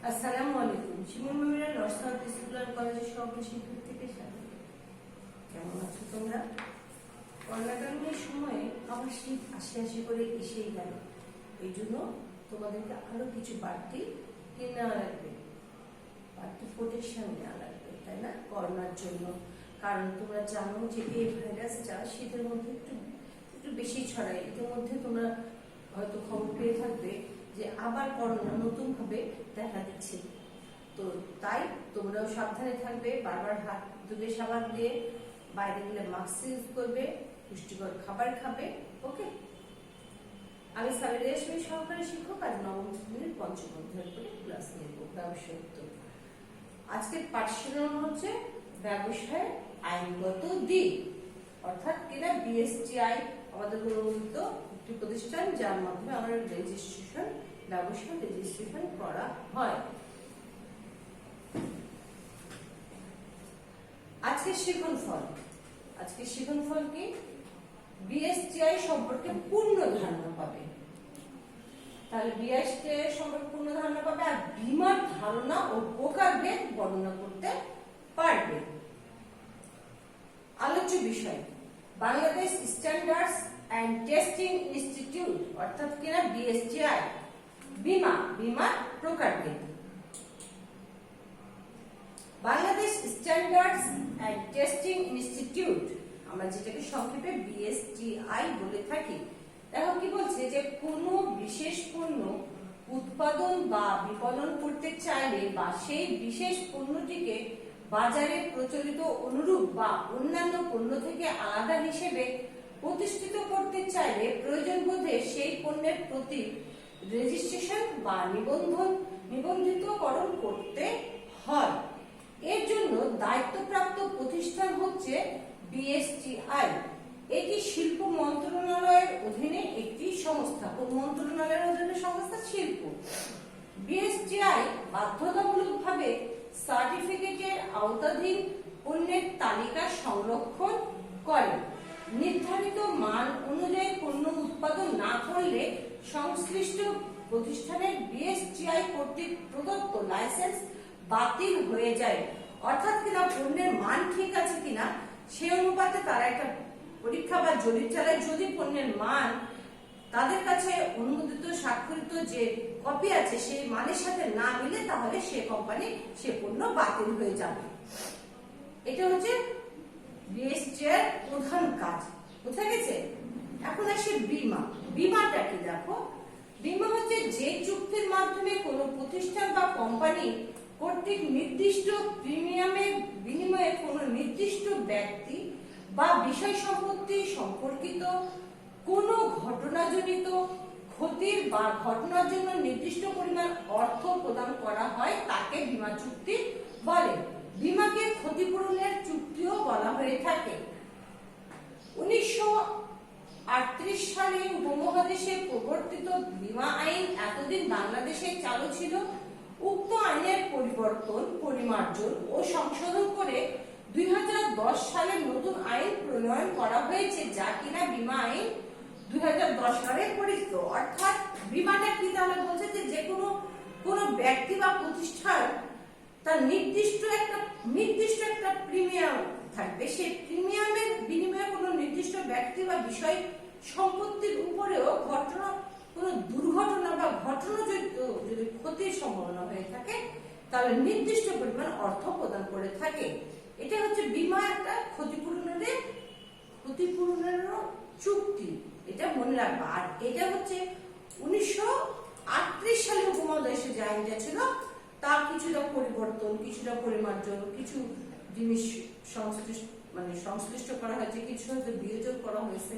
আসসালামু আলাইকুম। শিমুল Memorial north school কলেজের সকল শিক্ষার্থীকে স্বাগত। কেমন আছো তোমরা? করোনাকালীন সময়ে আবার শীত আসি করে এসেই গেল। এই জন্য তোমাদেরকে আরো কিছু বাড়তি কিনে নেওয়া লাগবে, বাড়তি প্রোটেকশন নেওয়া লাগবে, তাই না? করোনার জন্য। কারণ তোমরা জানো যে এই ভাইরাসটা শীতের মধ্যে একটু বেশি ছড়ায়। ইতিমধ্যে তোমরা হয়তো খবর পেয়ে থাকবে যে আবার করোনা নতুন ভাবে দেখা দিচ্ছে। তো তাই তোমরাও সাবধানে থাকবে, বারবার হাত ধুয়ে সাবান দিয়ে, বাইরে গেলে মাস্ক ইউজ করবে, পুষ্টিকর খাবার খাবে। ওকে, আমি সাবিরা রেশমি, সহকারী শিক্ষক, আজ নবম শ্রেণীর পঞ্চম অধ্যায়ের করে ক্লাস নেব, ব্যবসায়িত্ব। আজকের পাঠ্যক্রম হচ্ছে ব্যবসায় আইনগত দিক, অর্থাৎ কিনা বিএসটিআই আমাদের অনুমোদিত একটি প্রতিষ্ঠান, যার মাধ্যমে আমরা ব্যবসা রেজিস্ট্রেশন করা হয়। আজকের শিখন ফল কি? বিএসটিআই সম্পর্কে পূর্ণ ধারণা পাবে। তাহলে বিএসটিআই সম্পর্কে পূর্ণ ধারণা পাবে, আর বীমার ধারণা ও প্রকারভেদ বর্ণনা করতে পারবে। আলোচ্য বিষয় Bangladesh standards and testing institute, অর্থাৎ কিনা বিএসটিআই। বীমার প্রকারভেদ। Bangladesh standards and testing institute, আমরা যেটাকে সংক্ষেপে বিএসটিআই বলে থাকি। দেখো কি বলছে, যে কোনো বিশেষ পণ্য উৎপাদন বা বিপণন করতে চাইলে বা সেই বিশেষ পণ্যটিকে বাজারে প্রচলিত অনুরূপ বা অন্যান্য পণ্য থেকে আলাদা হিসেবে প্রতিষ্ঠিত করতে চাইলে প্রয়োজন বোধে সেই পণ্যের প্রতি রেজিস্ট্রেশন বা নিবন্ধিতকরণ করতে হয়। এর জন্য দায়িত্বপ্রাপ্ত প্রতিষ্ঠান হচ্ছে বিএসটিআই। এটি শিল্প মন্ত্রণালয়ের অধীনে একটি সংস্থা। কোন মন্ত্রণালয়ের অধীনে সংস্থা? শিল্প। বিএসটিআই বাধ্যতামূলকভাবে সার্টিফিকেটের আওতাধীন পণ্যের তালিকা সংরক্ষণ করে। নির্ধারিত মান অনুযায়ী পণ্য উৎপাদন না করলে সংশ্লিষ্ট প্রতিষ্ঠানের বিএসটিআই কর্তৃক প্রদত্ত লাইসেন্স বাতিল হয়ে যায়। অর্থাৎ কিনা পণ্যের মান ঠিক আছে কিনা সে অনুপাতে তারা একটা পরীক্ষা বা জরিপ চালায়। যদি পণ্যের মান তাদের কাছে অনুমোদিত স্বাক্ষরিত যে কপি আছে সেই মানের সাথে না মিলে, তাহলে সে কোম্পানি সে পণ্য বাতিল হয়ে যাবে। এটা হচ্ছে বিএসটিআই প্রধান কাজ। বুঝা গেছে? এখন আসে বীমাটা কি? দেখো, বীমা হচ্ছে যে চুক্তির মাধ্যমে কোনো প্রতিষ্ঠান বা কোম্পানি কর্তৃক নির্দিষ্ট প্রিমিয়ামের বিনিময়ে কোনো নির্দিষ্ট ব্যক্তি বা বিষয় সম্পত্তি সম্পর্কিত কোনো ঘটনাজনিত ক্ষতির বা ঘটনার জন্য নির্দিষ্ট পরিমাণ অর্থ প্রদান করা হয়, তাকে বীমা চুক্তি বলে। বীমাকে ক্ষতিপূরণের চুক্তিও বলা হয়ে থাকে। 1938 সালে উপমহাদেশে প্রবর্তিত বীমা আইন এতদিন বাংলাদেশে চালু ছিল। উক্ত আইনের পরিবর্তন, পরিমার্জন ও সংশোধন করে 2010 সালে নতুন আইন প্রণয়ন করা হয়েছে, যা কিনা বীমা আইন 2010 সালে পরিচিত। অর্থাৎ বীমাটা কি? তাহলে বলছে যে কোনো ব্যক্তি বা প্রতিষ্ঠান তার নির্দিষ্ট একটা প্রিমিয়াম থাকবে, সেই প্রিমিয়ামের বিনিময়ে কোনো নির্দিষ্ট ব্যক্তি বা বিষয় সম্পত্তির উপরেও কোনো দুর্ঘটনা বা ঘটনাজনিত যদি ক্ষতির সম্ভাবনা হয়ে থাকে, তাহলে নির্দিষ্ট পরিমাণ অর্থ প্রদান করে থাকে। এটা হচ্ছে বীমা একটা ক্ষতিপূরণের চুক্তি, এটা মনে রাখবা। আর এটা হচ্ছে 1938 সালে উপমহাদেশে যে আইনটা ছিল তার কিছুটা পরিবর্তন, কিছুটা পরিমার্জন, কিছু জিনিস সংশ্লিষ্ট করা হয়েছে, কিছু হয়তো বিয়োজন করা হয়েছে।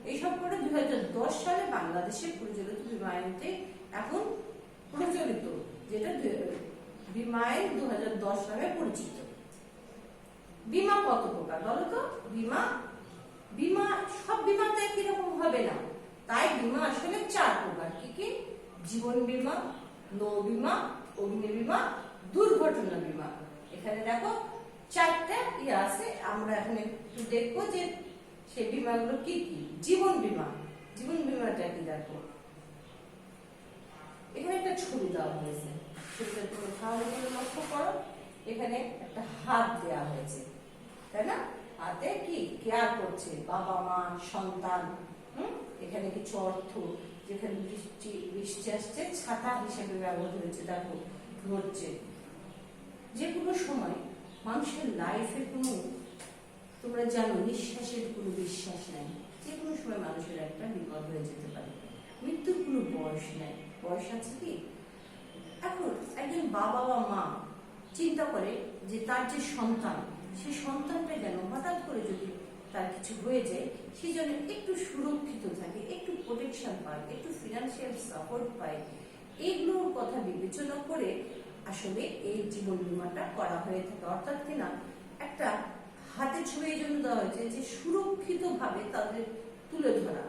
এইসব করে 2010 সালে বাংলাদেশে প্রচলিত বীমা আইনতে এখন প্রচলিত, যেটা বীমা আইন 2010 নামে পরিচিত। বীমা কত প্রকার বলো তো? বীমা সব বীমাতে একই রকম হবে না, তাই বীমা আসলে 4 প্রকার। কি? জীবন বীমা, নৌ বীমা, অগ্নি বীমা, দুর্ঘটনা বীমা। এখানে দেখো 4টা আছে। আমরা এখন একটু দেখবো যে সেই বীমাগুলো কি কি। জীবন বীমাটা কি? দেখো, এখানে একটা ছবি দেওয়া হয়েছে, ছবিটা তোমরা করো, এখানে একটা হাত দেয়া হয়েছে, তাই না? হাতে কি কেয়ার করছে বাবা মা সন্তান। এখানে কিছু অর্থ, যেখানে বৃষ্টি বৃষ্টি আসছে ছাতা হিসেবে ব্যবহার হয়েছে, দেখো ধরছে। যে কোনো সময় মানুষের লাইফে কোনো, তোমরা জানো নিঃশ্বাসের কোনো বিশ্বাস নেই, যে কোনো সময় মানুষের একটা বিপদ হয়ে যেতে পারে। মৃত্যুর কোনো বয়স নেই, বয়স আছে কি? এখন একজন বাবা বা মা চিন্তা করে যে তার যে সন্তান, সেই সন্তানটা যেন হঠাৎ করে যদি তার কিছু হয়ে যায়, সেই জন্য একটু সুরক্ষিত থাকে, একটু প্রোটেকশন পায়, একটু ফিনান্সিয়াল সাপোর্ট পায়, এগুলোর কথা বিবেচনা করে আসলে এই জীবন বীমাটা করা হয়ে থাকে। অর্থাৎ কিনা একটা হাতে ছুঁয়ে জন্য দেওয়া হয়েছে যে সুরক্ষিত ভাবে তাদের তুলে ধরা।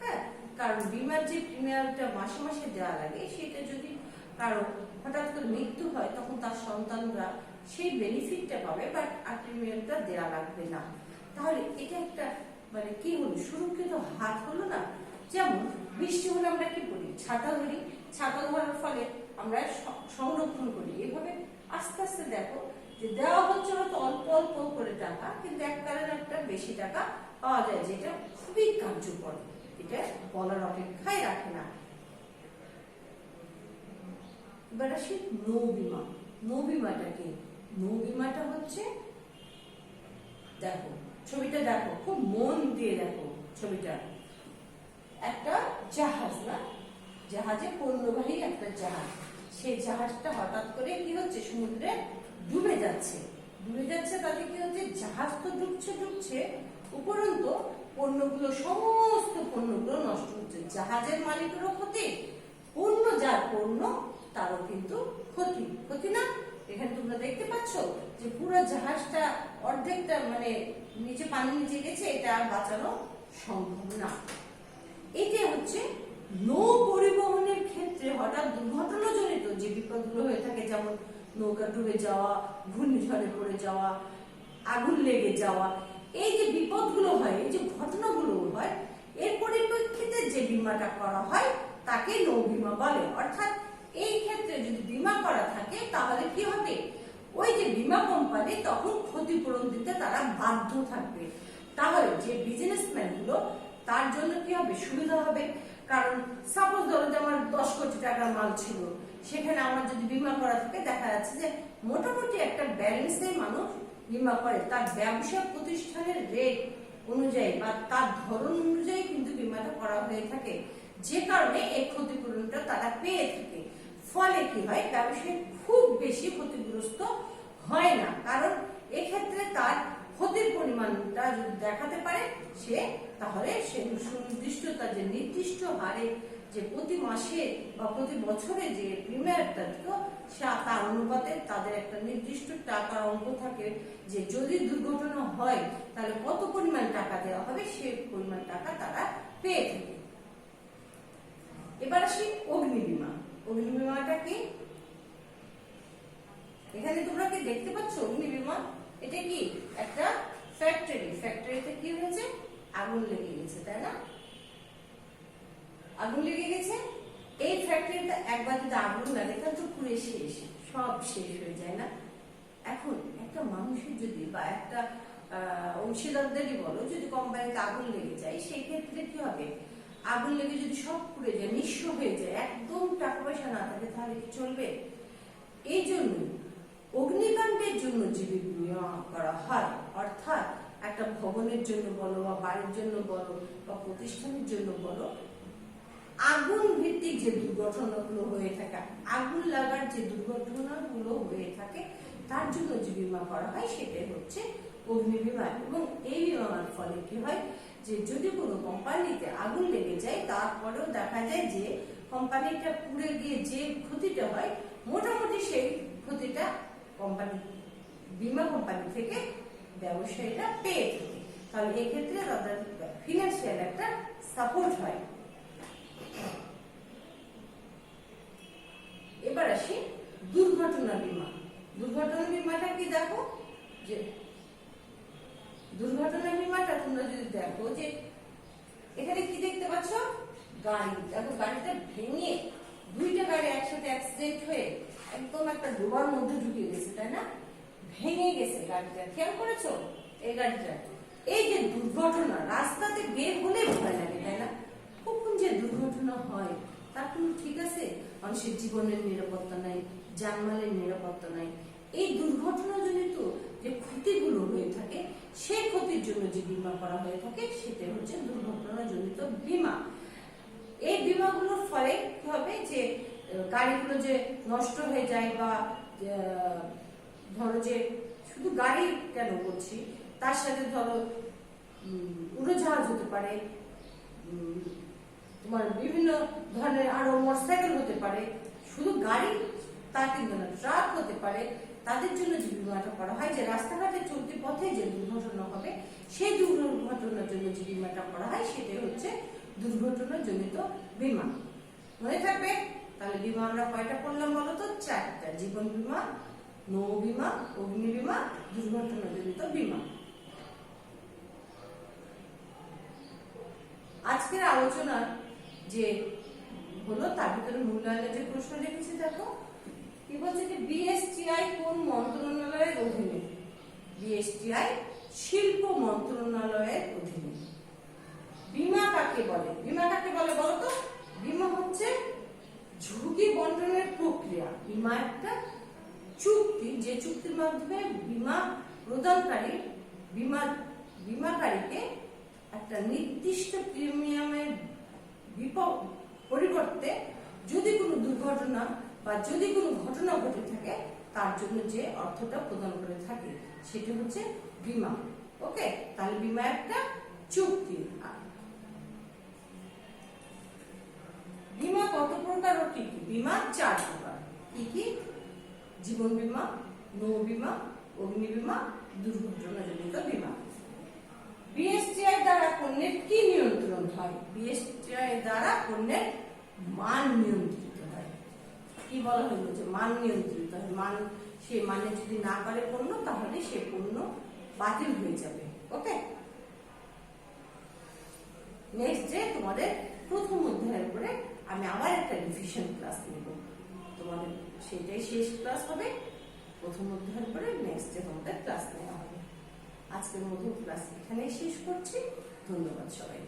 হ্যাঁ, কারণ বীমার যে প্রিমিয়ামটা মাসে মাসে দেওয়া লাগে, সেটা যদি কারো হঠাৎ করে মৃত্যু হয়, তখন তার সন্তানরা সেই বেনিফিটটা পাবে, বাট আর প্রিমিয়ামটা দেওয়া লাগবে না। তাহলে এটা একটা মানে কি হলো, সুরক্ষিত হাত হলো না। যেমন বৃষ্টি হলে আমরা কি করি, ছাতা ধরি, ছাতা ধরার ফলে আমরা সংরক্ষণ করি। এভাবে আস্তে আস্তে দেখো যে দেওয়া হচ্ছে হয়তো অল্প অল্প করে টাকা, কিন্তু এককালীন একটা বেশি টাকা পাওয়া যায়, যেটা খুবই কার্যকর, এটা বলার অপেক্ষায় রাখে না। এবার আসি নৌ বীমা। নৌ বীমাটা কি? নৌ বীমাটা হচ্ছে, দেখো ছবিটা, দেখো খুব মন দিয়ে দেখো ছবিটা, একটা জাহাজ, না জাহাজে পণ্যবাহী একটা জাহাজ, সেই জাহাজটা হঠাৎ করে কি হচ্ছে, সমুদ্রে ডুবে যাচ্ছে। ডুবে যাচ্ছে তাতে কি হচ্ছে, জাহাজ তো ডুবছে ডুবছে, উপরন্তু পণ্যগুলো, সমস্ত পণ্যগুলো নষ্ট হচ্ছে। জাহাজের মালিকেরও ক্ষতি, পণ্য যার পণ্য তারও কিন্তু ক্ষতি, ক্ষতি না? এখানে তোমরা দেখতে পাচ্ছ যে পুরো জাহাজটা অর্ধেকটা মানে নিচে, পানি নিচে গেছে, এটা আর বাঁচানো সম্ভব না। এটা হচ্ছে নৌ পরিবহনের ক্ষেত্রে হঠাৎ দুর্ঘটনাজনিত যে বিপদগুলো হয়ে থাকে, যেমন নৌকা ডুবে যাওয়া, ঘূর্ণিঝড়ে পড়ে যাওয়া, আগুন লেগে যাওয়া, এই যে বিপদগুলো হয়, এই যে ঘটনাগুলো হয়, এর পরিপ্রেক্ষিতে যে বীমাটা করা হয় তাকে নৌ বীমা বলে। অর্থাৎ এই ক্ষেত্রে যদি বীমা করা থাকে, তাহলে কি হবে, ওই যে বীমা কোম্পানি তখন ক্ষতিপূরণ দিতে তারা বাধ্য থাকবে। তাহলে যে বিজনেসম্যান গুলো, তার জন্য কি হবে, সুবিধা হবে। কারণ সাপোজ ধরো যে আমার 10 কোটি টাকার মাল ছিল, সেখানে আমার যদি বীমা করা থাকে, দেখা যাচ্ছে যে মোটামুটি একটা ব্যালেন্সে মানুষ বীমা করে, তার ব্যবসা প্রতিষ্ঠানের রেট অনুযায়ী বা তার ধরন অনুযায়ী কিন্তু বীমাটা করা হয়ে থাকে, যে কারণে এই ক্ষতিপূরণটা তারা পেয়ে থাকে। ফলে কি হয়, ব্যবসায়ী খুব বেশি ক্ষতিগ্রস্ত হয় না, কারণ এক্ষেত্রে তার ক্ষতির পরিমাণটা যদি দেখাতে পারে সে, তাহলে সে সুনির্দিষ্ট তার যে নির্দিষ্ট হারে যে প্রতি মাসে বা প্রতি বছরে যে প্রিমিয়ারটা দিত, তার অনুপাতে তাদের একটা নির্দিষ্ট টাকার অঙ্ক থাকে, যে যদি দুর্ঘটনা হয় তাহলে কত পরিমাণ টাকা দেওয়া হবে, সেই পরিমাণ টাকা তারা পেয়ে থাকে। এবার আসি অগ্নি বীমা। অগ্নি বীমাটা কি? এখানে তোমরা কি দেখতে পাচ্ছ অগ্নি বীমা? এটা কি একটা ফ্যাক্টরি, ফ্যাক্টরিতে কি হয়েছে, আগুন লেগে গেছে, তাই না? আগুন লেগে গেছে, এই ফ্যাক্টরিতে একবার যদি আগুন লাগে তাহলে তো পুরো শেষ, সব শেষ হয়ে যায় না? এখন একটা মানুষের যদি বা একটা অংশীদারদেরই বলো, যদি কোম্পানিতে আগুন লেগে যায়, সেই ক্ষেত্রে কি হবে, আগুন লেগে যদি সব পুড়ে যায়, নিঃস্ব হয়ে যায়, একদম টাকা পয়সা না থাকে, তাহলে কি চলবে? এই জন্য অগ্নিকাণ্ডের জন্য যে বীমা করা হয়, অর্থাৎ একটা ভবনের জন্য বলো বা বাড়ির জন্য বলো বা প্রতিষ্ঠানের জন্য বলো, আগুন ভিত্তিক যে দুর্ঘটনাগুলো হয়ে থাকে, আগুন লাগার যে দুর্ঘটনাগুলো হয়ে থাকে, তার জন্য যে বীমা করা হয় সেটাই হচ্ছে অগ্নি বীমা। এবং এই বীমার ফলে কি হয়, যে যদি কোনো কোম্পানিতে আগুন লেগে যায়, তারপরেও দেখা যায় যে কোম্পানিটা পুড়ে গিয়ে যে ক্ষতিটা হয়, মোটামুটি সেই ক্ষতিটা কোম্পানি, বীমা কোম্পানি থেকে ব্যবসায়ীরা পেয়ে থাকে। তাহলে এক্ষেত্রে তাদের ফিনান্সিয়াল একটা সাপোর্ট হয়। এবার আসি দুর্ঘটনা বীমা। দুর্ঘটনা বীমাটা কি? দেখো যে দুর্ঘটনা বীমাটা তোমরা যদি দেখো, যে এখানে কি দেখতে পাচ্ছ, গাড়ি, দেখো গাড়িটা ভেঙে, দুইটা গাড়ি একসাথে অ্যাক্সিডেন্ট হয়ে একদম একটা ডোবার মধ্যে ঢুকে গেছে, তাই না? ভেঙে গেছে গাড়িটা, খেয়াল করেছো? এই গাড়িটা, এই যে দুর্ঘটনা, রাস্তাতে বের হলে ভয় লাগে, তাই না? কখন যে দুর্ঘটনা হয় তার কোনো ঠিক আছে? মানুষের জীবনের নিরাপত্তা নাই, জানমালের নিরাপত্তা নাই। এই দুর্ঘটনাজনিত যে ক্ষতিগুলো হয়ে থাকে, সেই ক্ষতির জন্য যে বীমা করা হয়ে থাকে সেটা হচ্ছে দুর্ঘটনাজনিত বীমা। এই বীমাগুলোর ফলে কি হবে, যে গাড়িগুলো যে নষ্ট হয়ে যায়, বা ধরো যে শুধু গাড়ি কেন বলছি, তার সাথে ধরো উড়োজাহাজ হতে পারে, তোমার বিভিন্ন ধরনের আরো মোটরসাইকেল হতে পারে, শুধু গাড়ি তা কিন্তু না, ট্রাক হতে পারে। তাদের জন্য যে বীমাটা করা হয়, যে রাস্তাঘাটে চলতি পথে যে দুর্ঘটনা হবে সেই দুর্ঘটনার জন্য যে বীমাটা করা হয় সেটাই হচ্ছে দুর্ঘটনাজনিত বীমা। মনে থাকবে? তাহলে বীমা আমরা কয়টা করলাম বলো তো? 4টা। জীবন বীমা, নৌ বীমা, অগ্নি বীমা, দুর্ঘটনাজনিত বীমা। আজকের আলোচনা যে হলো তার ভিতরে মূল্যায়নের যে প্রশ্ন রেখেছি, দেখো কি বলছে, যে বিএসটিআই কোন মন্ত্রণালয়ের অধীনে? বিএসটিআই শিল্প মন্ত্রণালয়ের অধীনে। বীমা কাকে বলে? বীমা কাকে বলে বলো তো? বীমা হচ্ছে ঝুঁকি বন্টনের প্রক্রিয়া। বীমা একটা চুক্তি, যে চুক্তির মাধ্যমে বীমা প্রদানকারী বীমাকারীকে একটা নির্দিষ্ট প্রিমিয়ামের পরিবর্তে যদি কোনো দুর্ঘটনা বা যদি কোনো ঘটনা ঘটে থাকে তার জন্য যে অর্থটা প্রদান করে থাকে সেটা হচ্ছে বীমা। ওকে, তাহলে বীমা একটা চুক্তি। বীমা কত প্রকার ও কি কি? বীমা 4 প্রকার। কি কি? জীবন বীমা, নৌ বীমা, অগ্নি বীমা, দুর্ঘটনাজনিত বীমা। বিএসটিআই দ্বারা পণ্যের কি নিয়ন্ত্রণ হয়? বিএসটিআই দ্বারা পণ্যের মান নিয়ন্ত্রিত হয়। কি বলা হলো? যে মান নিয়ন্ত্রিত হয়। মান, সে মানে যদি না করে পণ্য, তাহলে সে পণ্য বাতিল হয়ে যাবে। ওকে, নেক্সট ডে তোমাদের প্রথম অধ্যায়ের উপরে আমি আবার একটা রিভিশন ক্লাস নেব। তোমাদের সেটাই শেষ ক্লাস হবে। প্রথম অধ্যায়ের পরে নেক্সট ডে তোমাদের ক্লাস নেওয়া হবে। আজকের মতো ক্লাস এখানেই শেষ করছি। ধন্যবাদ সবাই।